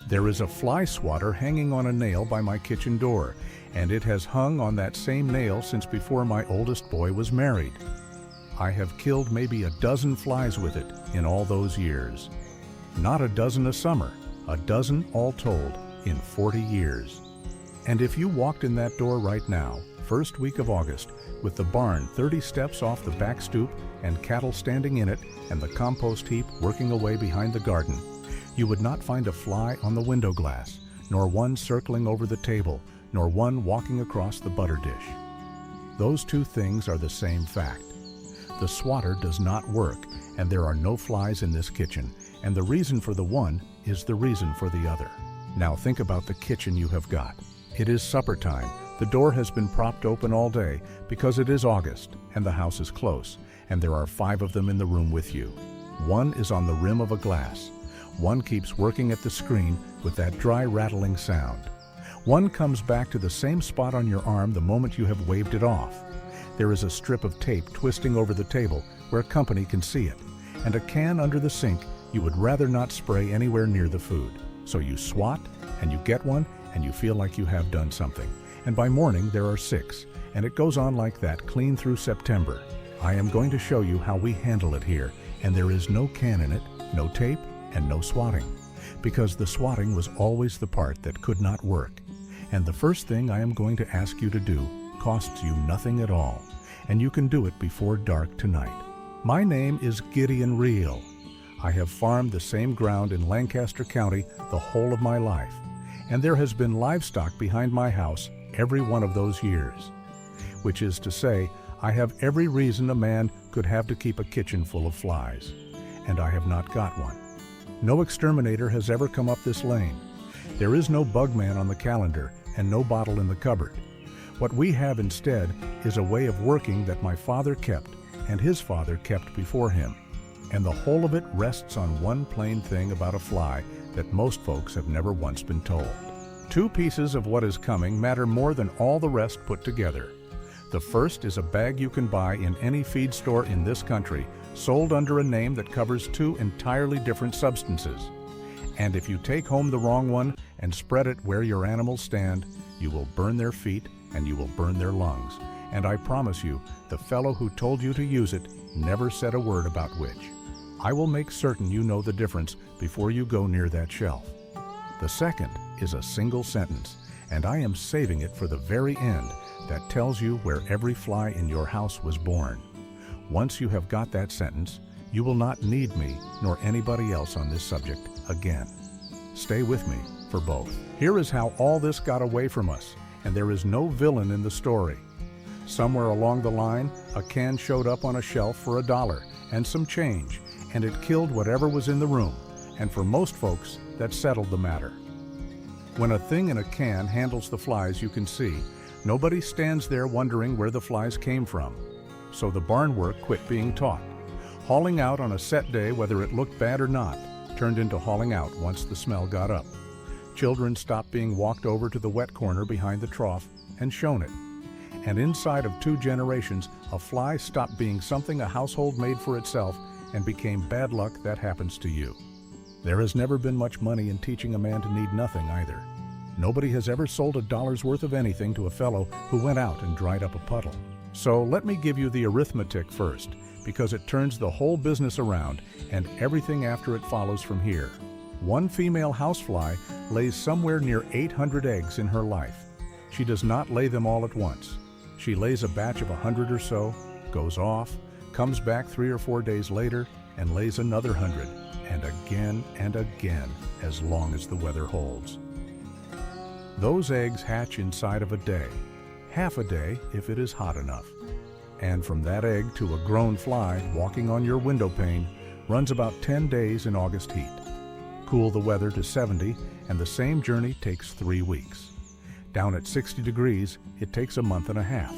There is a fly swatter hanging on a nail by my kitchen door, and it has hung on that same nail since before my oldest boy was married. I have killed maybe a dozen flies with it in all those years. Not a dozen a summer, a dozen all told in 40 years. And if you walked in that door right now, first week of August, with the barn 30 steps off the back stoop and cattle standing in it and the compost heap working away behind the garden, you would not find a fly on the window glass, nor one circling over the table, nor one walking across the butter dish. Those two things are the same fact. The swatter does not work, and there are no flies in this kitchen, and the reason for the one is the reason for the other. Now think about the kitchen you have got. It is supper time. The door has been propped open all day because it is August and the house is close, and there are 5 of them in the room with you. One is on the rim of a glass. One keeps working at the screen with that dry rattling sound. One comes back to the same spot on your arm the moment you have waved it off. There is a strip of tape twisting over the table where company can see it, and a can under the sink you would rather not spray anywhere near the food. So you swat, and you get one, and you feel like you have done something. And by morning there are 6, and it goes on like that clean through September. I am going to show you how we handle it here, and there is no can in it, no tape, and no swatting, because the swatting was always the part that could not work. And the first thing I am going to ask you to do costs you nothing at all, and you can do it before dark tonight. My name is Gideon Riehl. I have farmed the same ground in Lancaster County the whole of my life, and there has been livestock behind my house every one of those years. Which is to say, I have every reason a man could have to keep a kitchen full of flies, and I have not got one. No exterminator has ever come up this lane. There is no bug man on the calendar and no bottle in the cupboard. What we have instead is a way of working that my father kept and his father kept before him. And the whole of it rests on one plain thing about a fly that most folks have never once been told. 2 pieces of what is coming matter more than all the rest put together. The first is a bag you can buy in any feed store in this country, sold under a name that covers 2 entirely different substances. And if you take home the wrong one and spread it where your animals stand, you will burn their feet and you will burn their lungs. And I promise you, the fellow who told you to use it never said a word about which. I will make certain you know the difference before you go near that shelf. The second is a single sentence, and I am saving it for the very end, that tells you where every fly in your house was born. Once you have got that sentence, you will not need me nor anybody else on this subject again. Stay with me for both. Here is how all this got away from us, and there is no villain in the story. Somewhere along the line, a can showed up on a shelf for $1 and some change, and it killed whatever was in the room, and for most folks, that settled the matter. When a thing in a can handles the flies you can see, nobody stands there wondering where the flies came from. So the barn work quit being taught. Hauling out on a set day, whether it looked bad or not, turned into hauling out once the smell got up. Children stopped being walked over to the wet corner behind the trough and shown it. And inside of 2 generations, a fly stopped being something a household made for itself and became bad luck that happens to you. There has never been much money in teaching a man to need nothing either. Nobody has ever sold $1's worth of anything to a fellow who went out and dried up a puddle. So let me give you the arithmetic first, because it turns the whole business around and everything after it follows from here. One female housefly lays somewhere near 800 eggs in her life. She does not lay them all at once. She lays a batch of 100 or so, goes off, comes back 3 or 4 days later, and lays another 100, and again, as long as the weather holds. Those eggs hatch inside of a day, half a day if it is hot enough. And from that egg to a grown fly walking on your window pane runs about 10 days in August heat. Cool the weather to 70, and the same journey takes 3 weeks. Down at 60 degrees, it takes a month and a half.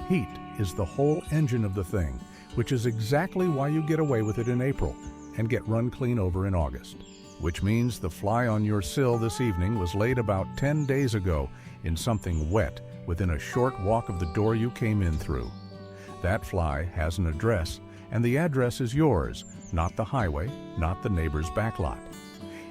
Heat is the whole engine of the thing, which is exactly why you get away with it in April and get run clean over in August. Which means the fly on your sill this evening was laid about 10 days ago in something wet within a short walk of the door you came in through. That fly has an address, and the address is yours, not the highway, not the neighbor's backlot.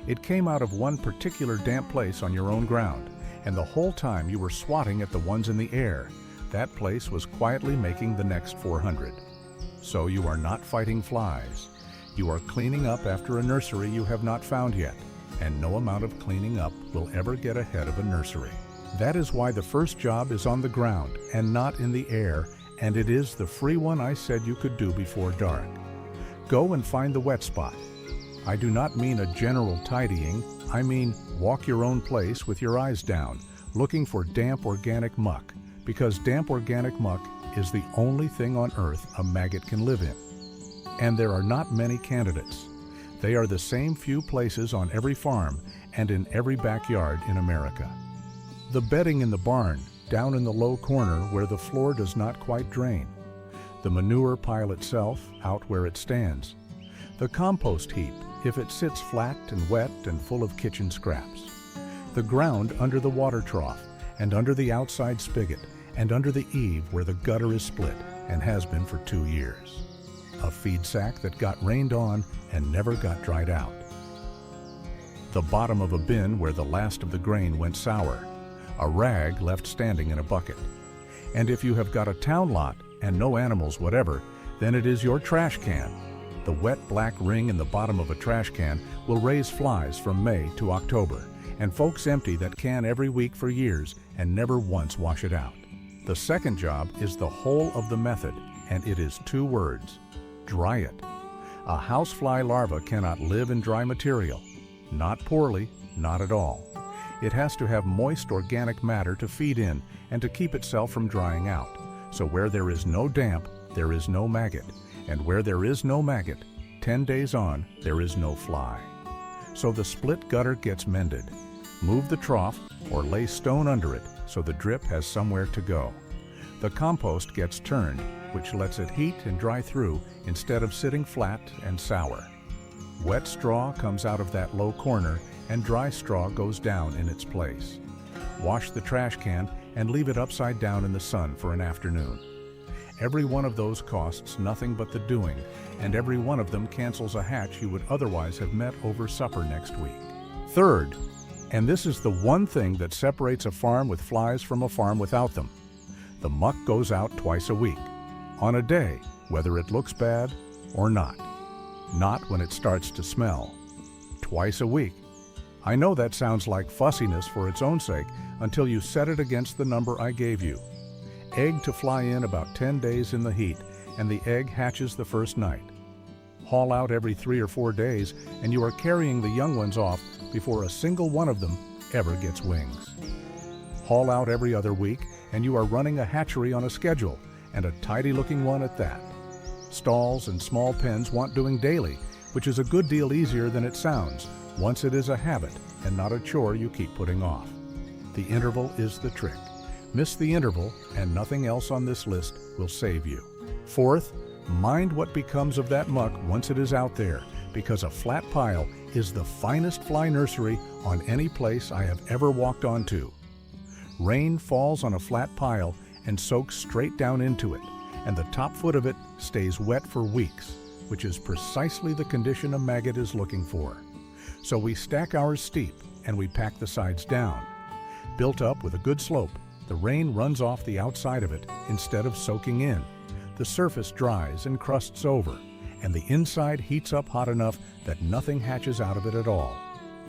It came out of one particular damp place on your own ground, and the whole time you were swatting at the ones in the air, that place was quietly making the next 400. So you are not fighting flies. You are cleaning up after a nursery you have not found yet, and no amount of cleaning up will ever get ahead of a nursery. That is why the first job is on the ground and not in the air, and it is the free one I said you could do before dark. Go and find the wet spot. I do not mean a general tidying, I mean walk your own place with your eyes down, looking for damp organic muck, because damp organic muck is the only thing on earth a maggot can live in. And there are not many candidates. They are the same few places on every farm and in every backyard in America. The bedding in the barn, down in the low corner where the floor does not quite drain. The manure pile itself, out where it stands. The compost heap, if it sits flat and wet and full of kitchen scraps. The ground under the water trough, and under the outside spigot, and under the eave where the gutter is split and has been for 2 years. A feed sack that got rained on and never got dried out. The bottom of a bin where the last of the grain went sour. A rag left standing in a bucket. And if you have got a town lot and no animals whatever, then it is your trash can. The wet black ring in the bottom of a trash can will raise flies from May to October, and folks empty that can every week for years and never once wash it out. The second job is the whole of the method, and it is 2 words: dry it. A housefly larva cannot live in dry material. Not poorly, not at all. It has to have moist organic matter to feed in and to keep itself from drying out. So where there is no damp, there is no maggot. And where there is no maggot, 10 days on, there is no fly. So the split gutter gets mended. Move the trough or lay stone under it so the drip has somewhere to go. The compost gets turned, which lets it heat and dry through instead of sitting flat and sour. Wet straw comes out of that low corner and dry straw goes down in its place. Wash the trash can and leave it upside down in the sun for an afternoon. Every one of those costs nothing but the doing, and every one of them cancels a hatch you would otherwise have met over supper next week. Third, and this is the one thing that separates a farm with flies from a farm without them, the muck goes out twice a week, on a day, whether it looks bad or not. Not when it starts to smell. Twice a week. I know that sounds like fussiness for its own sake until you set it against the number I gave you. Egg to fly in about 10 days in the heat, and the egg hatches the first night. Haul out every 3 or 4 days, and you are carrying the young ones off before a single one of them ever gets wings. Haul out every other week, and you are running a hatchery on a schedule, and a tidy-looking one at that. Stalls and small pens want doing daily, which is a good deal easier than it sounds, once it is a habit and not a chore you keep putting off. The interval is the trick. Miss the interval, and nothing else on this list will save you. Fourth, mind what becomes of that muck once it is out there, because a flat pile is the finest fly nursery on any place I have ever walked onto. Rain falls on a flat pile and soaks straight down into it, and the top foot of it stays wet for weeks, which is precisely the condition a maggot is looking for. So we stack ours steep and we pack the sides down. Built up with a good slope, the rain runs off the outside of it instead of soaking in. The surface dries and crusts over, and the inside heats up hot enough that nothing hatches out of it at all.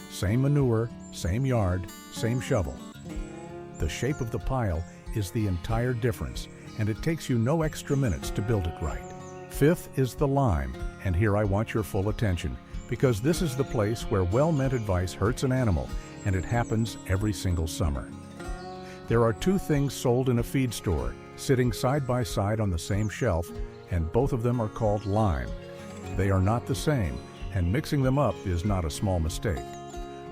Same manure, same yard, same shovel. The shape of the pile is the entire difference, and it takes you no extra minutes to build it right. Fifth is the lime, and here I want your full attention, because this is the place where well-meant advice hurts an animal, and it happens every single summer. There are 2 things sold in a feed store, sitting side by side on the same shelf, and both of them are called lime. They are not the same, and mixing them up is not a small mistake.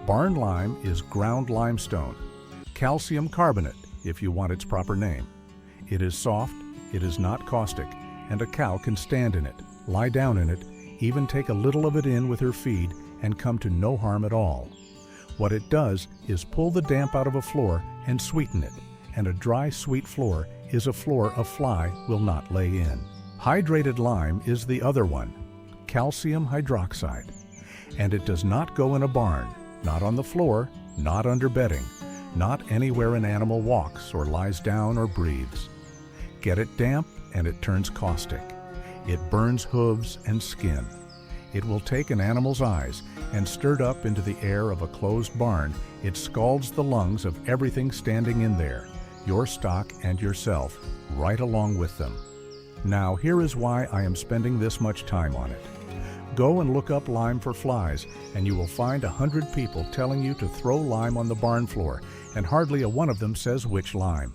Barn lime is ground limestone, calcium carbonate, if you want its proper name. It is soft, it is not caustic, and a cow can stand in it, lie down in it, even take a little of it in with her feed and come to no harm at all. What it does is pull the damp out of a floor and sweeten it, and a dry, sweet floor is a floor a fly will not lay in. Hydrated lime is the other one, calcium hydroxide. And it does not go in a barn, not on the floor, not under bedding, not anywhere an animal walks or lies down or breathes. Get it damp and it turns caustic. It burns hooves and skin. It will take an animal's eyes, and stirred up into the air of a closed barn, it scalds the lungs of everything standing in there, your stock and yourself, right along with them. Now here is why I am spending this much time on it. Go and look up lime for flies, and you will find 100 people telling you to throw lime on the barn floor, and hardly a one of them says which lime.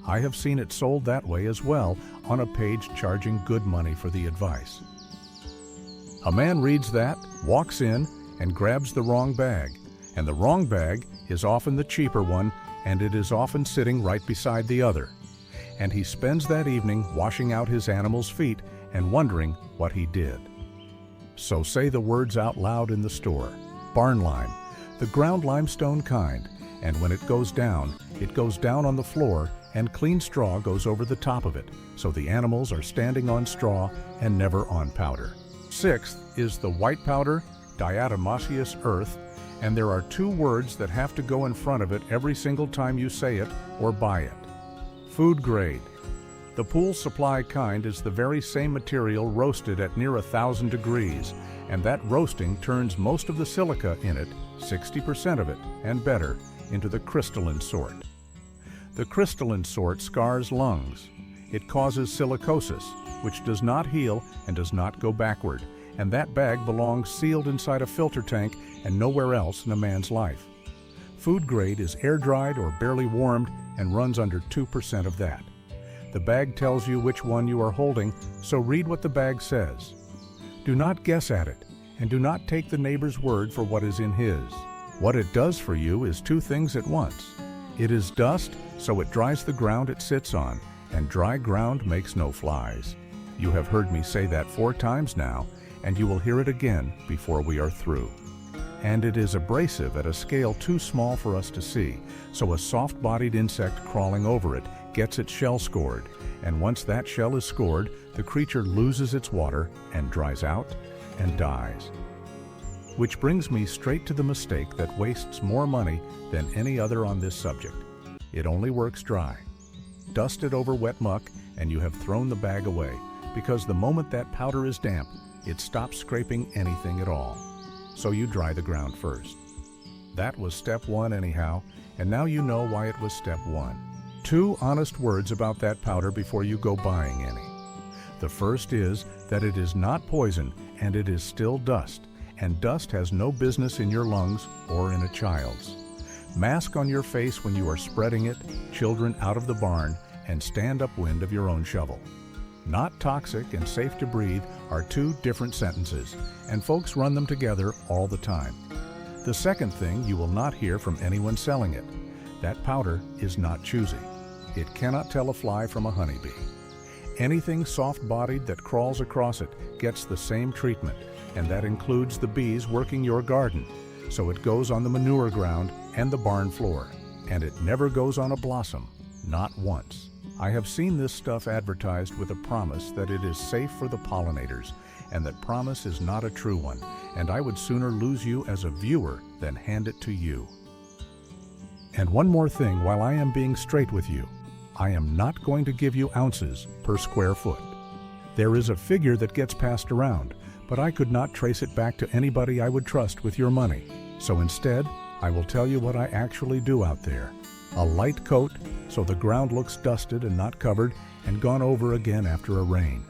I have seen it sold that way as well, on a page charging good money for the advice. A man reads that, walks in, and grabs the wrong bag, and the wrong bag is often the cheaper one, and it is often sitting right beside the other. And he spends that evening washing out his animal's feet and wondering what he did. So say the words out loud in the store. Barn lime, the ground limestone kind, and when it goes down on the floor, and clean straw goes over the top of it, so the animals are standing on straw and never on powder. Sixth is the white powder, diatomaceous earth, and there are 2 words that have to go in front of it every single time you say it or buy it. Food grade. The pool supply kind is the very same material roasted at near 1,000 degrees, and that roasting turns most of the silica in it, 60% of it and better, into the crystalline sort. The crystalline sort scars lungs. It causes silicosis, which does not heal and does not go backward, and that bag belongs sealed inside a filter tank and nowhere else in a man's life. Food grade is air-dried or barely warmed and runs under 2% of that. The bag tells you which one you are holding, so read what the bag says. Do not guess at it, and do not take the neighbor's word for what is in his. What it does for you is 2 things at once. It is dust, so it dries the ground it sits on, and dry ground makes no flies. You have heard me say that 4 times now, and you will hear it again before we are through. And it is abrasive at a scale too small for us to see, so a soft-bodied insect crawling over it gets its shell scored, and once that shell is scored, the creature loses its water and dries out and dies. Which brings me straight to the mistake that wastes more money than any other on this subject. It only works dry. Dust it over wet muck and you have thrown the bag away, because the moment that powder is damp, it stops scraping anything at all. So you dry the ground first. That was step 1 anyhow, and now you know why it was step 1. 2 honest words about that powder before you go buying any. The first is that it is not poison and it is still dust, and dust has no business in your lungs or in a child's. Mask on your face when you are spreading it, children out of the barn, and stand upwind of your own shovel. Not toxic and safe to breathe are 2 different sentences, and folks run them together all the time. The second thing you will not hear from anyone selling it: that powder is not choosy. It cannot tell a fly from a honeybee. Anything soft-bodied that crawls across it gets the same treatment, and that includes the bees working your garden, so it goes on the manure ground and the barn floor, and it never goes on a blossom, not once. I have seen this stuff advertised with a promise that it is safe for the pollinators, and that promise is not a true one, and I would sooner lose you as a viewer than hand it to you. And one more thing while I am being straight with you. I am not going to give you ounces per square foot. There is a figure that gets passed around, but I could not trace it back to anybody I would trust with your money. So instead, I will tell you what I actually do out there. A light coat, so the ground looks dusted and not covered, and gone over again after a rain.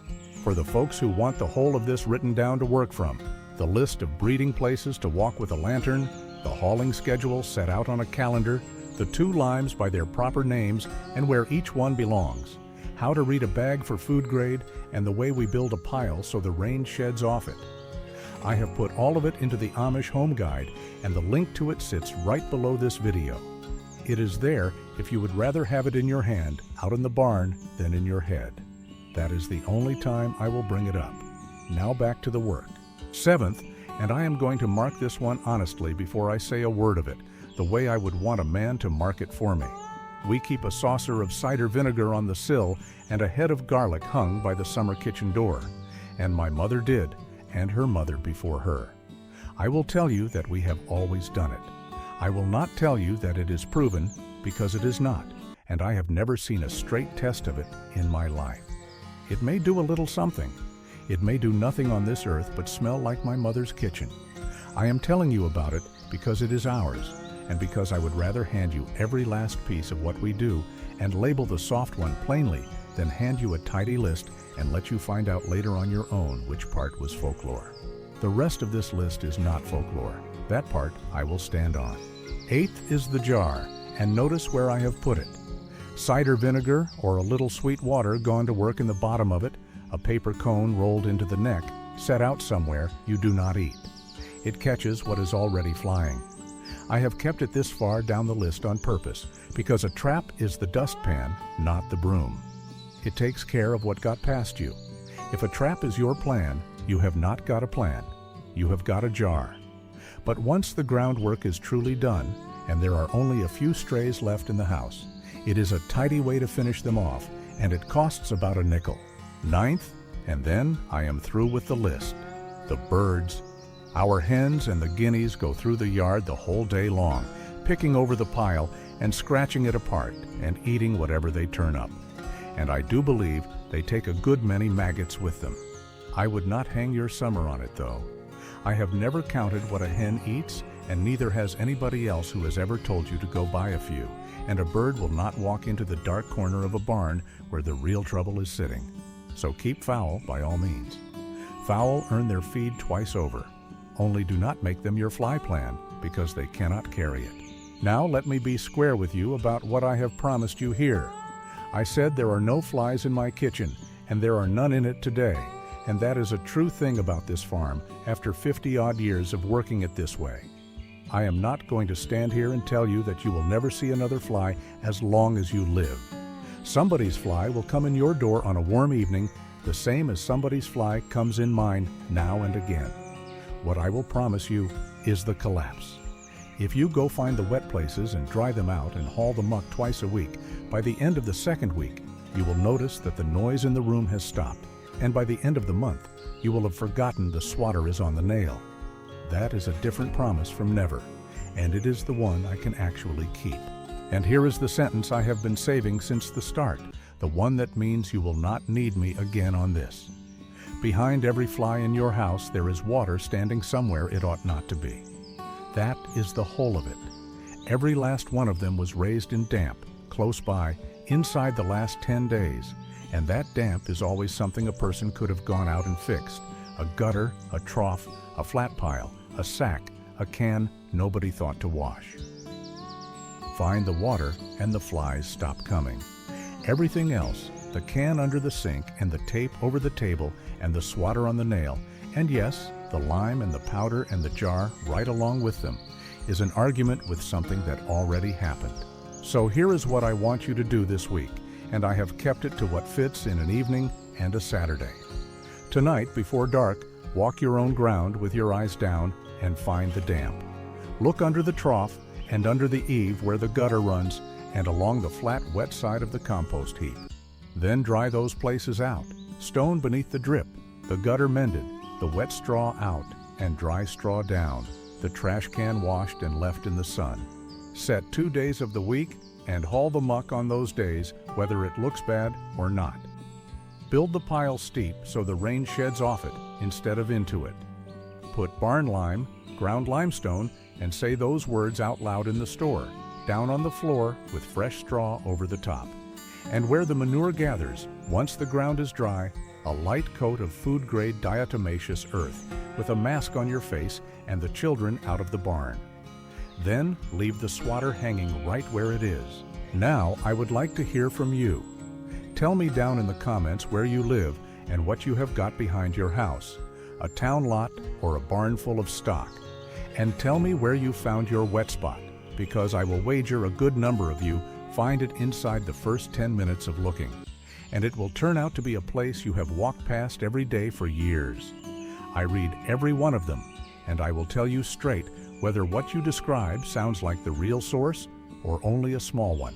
For the folks who want the whole of this written down to work from, the list of breeding places to walk with a lantern, the hauling schedule set out on a calendar, the 2 limes by their proper names and where each one belongs, how to read a bag for food grade, and the way we build a pile so the rain sheds off it. I have put all of it into the Amish Home Guide, and the link to it sits right below this video. It is there if you would rather have it in your hand, out in the barn, than in your head. That is the only time I will bring it up. Now back to the work. 7th, and I am going to mark this one honestly before I say a word of it, the way I would want a man to mark it for me. We keep a saucer of cider vinegar on the sill and a head of garlic hung by the summer kitchen door. And my mother did, and her mother before her. I will tell you that we have always done it. I will not tell you that it is proven, because it is not, and I have never seen a straight test of it in my life. It may do a little something. It may do nothing on this earth but smell like my mother's kitchen. I am telling you about it because it is ours, and because I would rather hand you every last piece of what we do and label the soft one plainly than hand you a tidy list and let you find out later on your own which part was folklore. The rest of this list is not folklore. That part I will stand on. 8th is the jar, and notice where I have put it. Cider vinegar or a little sweet water gone to work in the bottom of it, a paper cone rolled into the neck, set out somewhere you do not eat. It catches what is already flying. I have kept it this far down the list on purpose, because a trap is the dustpan, not the broom. It takes care of what got past you. If a trap is your plan, you have not got a plan. You have got a jar. But once the groundwork is truly done, and there are only a few strays left in the house, it is a tidy way to finish them off, and it costs about a nickel. 9th, and then I am through with the list. The birds. Our hens and the guineas go through the yard the whole day long, picking over the pile and scratching it apart and eating whatever they turn up. And I do believe they take a good many maggots with them. I would not hang your summer on it, though. I have never counted what a hen eats, and neither has anybody else who has ever told you to go buy a few, and a bird will not walk into the dark corner of a barn where the real trouble is sitting. So keep fowl by all means. Fowl earn their feed twice over. Only do not make them your fly plan, because they cannot carry it. Now let me be square with you about what I have promised you here. I said there are no flies in my kitchen, and there are none in it today, and that is a true thing about this farm after 50-odd years of working it this way. I am not going to stand here and tell you that you will never see another fly as long as you live. Somebody's fly will come in your door on a warm evening, the same as somebody's fly comes in mine now and again. What I will promise you is the collapse. If you go find the wet places and dry them out and haul the muck twice a week, by the end of the second week, you will notice that the noise in the room has stopped, and by the end of the month, you will have forgotten the swatter is on the nail. That is a different promise from never, and it is the one I can actually keep. And here is the sentence I have been saving since the start, the one that means you will not need me again on this. Behind every fly in your house there is water standing somewhere it ought not to be. That is the whole of it. Every last one of them was raised in damp, close by, inside the last 10 days, and that damp is always something a person could have gone out and fixed. A gutter, a trough, a flat pile, a sack, a can nobody thought to wash. Find the water and the flies stop coming. Everything else, the can under the sink and the tape over the table and the swatter on the nail, and yes, the lime and the powder and the jar right along with them, is an argument with something that already happened. So here is what I want you to do this week, and I have kept it to what fits in an evening and a Saturday. Tonight, before dark, walk your own ground with your eyes down and find the damp. Look under the trough and under the eave where the gutter runs and along the flat, wet side of the compost heap. Then dry those places out, stone beneath the drip, the gutter mended, the wet straw out and dry straw down, the trash can washed and left in the sun. Set 2 days of the week and haul the muck on those days, whether it looks bad or not. Build the pile steep so the rain sheds off it instead of into it. Put barn lime, ground limestone, and say those words out loud in the store, down on the floor with fresh straw over the top. And where the manure gathers, once the ground is dry, a light coat of food-grade diatomaceous earth with a mask on your face and the children out of the barn. Then leave the swatter hanging right where it is. Now I would like to hear from you. Tell me down in the comments where you live and what you have got behind your house, a town lot or a barn full of stock. And tell me where you found your wet spot, because I will wager a good number of you find it inside the first 10 minutes of looking. And it will turn out to be a place you have walked past every day for years. I read every one of them, and I will tell you straight whether what you describe sounds like the real source or only a small one.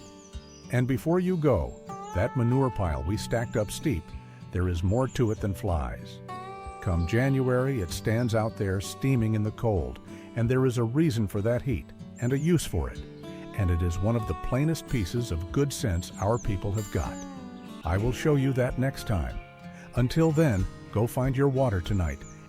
And before you go, that manure pile we stacked up steep, there is more to it than flies. Come January, it stands out there steaming in the cold, and there is a reason for that heat and a use for it, and it is one of the plainest pieces of good sense our people have got. I will show you that next time. Until then, go find your water tonight